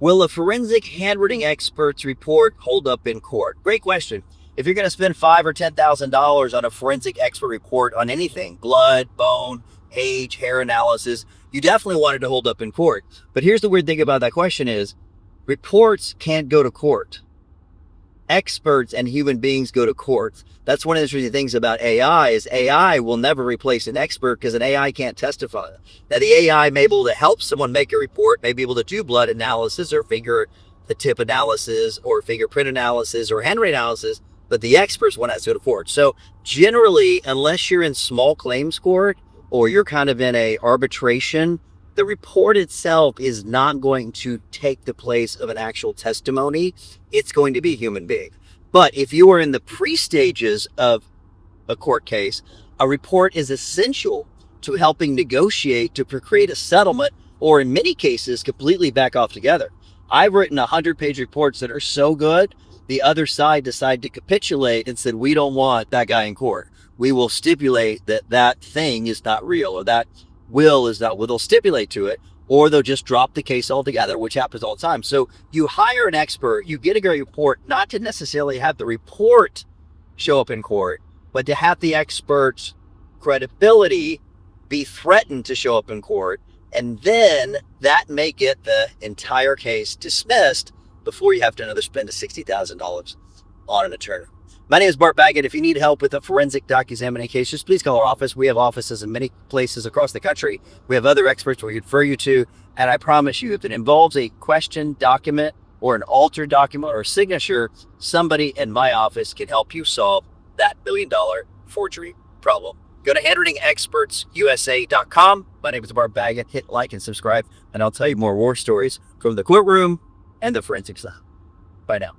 Will a forensic handwriting expert's report hold up in court? Great question. If you're going to spend $5,000 or $10,000 on a forensic expert report on anything, blood, bone, age, hair analysis, you definitely want it to hold up in court. But here's the weird thing about that question is reports can't go to court. Experts and human beings go to court. That's one of the interesting things about AI is AI will never replace an expert because an AI can't testify. Now, the AI may be able to help someone make a report, may be able to do blood analysis or finger the tip analysis or fingerprint analysis or handwriting analysis, but the experts one has to go to court. So generally, unless you're in small claims court or you're kind of in a arbitration, the report itself is not going to take the place of an actual testimony. It's going to be a human being. But if you are in the pre-stages of a court case, a report is essential to helping negotiate to create a settlement, or in many cases, completely back off together. I've written 100-page reports that are so good, the other side decided to capitulate and said, we don't want that guy in court. We will stipulate that that thing is not real, or that will is not, well, they'll stipulate to it, or they'll just drop the case altogether, which happens all the time. So you hire an expert, you get a great report, not to necessarily have the report show up in court, but to have the expert's credibility be threatened to show up in court. And then that may get the entire case dismissed before you have to another spend $60,000 on an attorney. My name is Bart Baggett. If you need help with a forensic docu-examining case, just please call our office. We have offices in many places across the country. We have other experts we refer you to. And I promise you, if it involves a question document or an altered document or signature, somebody in my office can help you solve that $1 million forgery problem. Go to handwritingexpertsusa.com. My name is Bart Baggett. Hit like and subscribe, and I'll tell you more war stories from the courtroom and the forensic side. Bye now.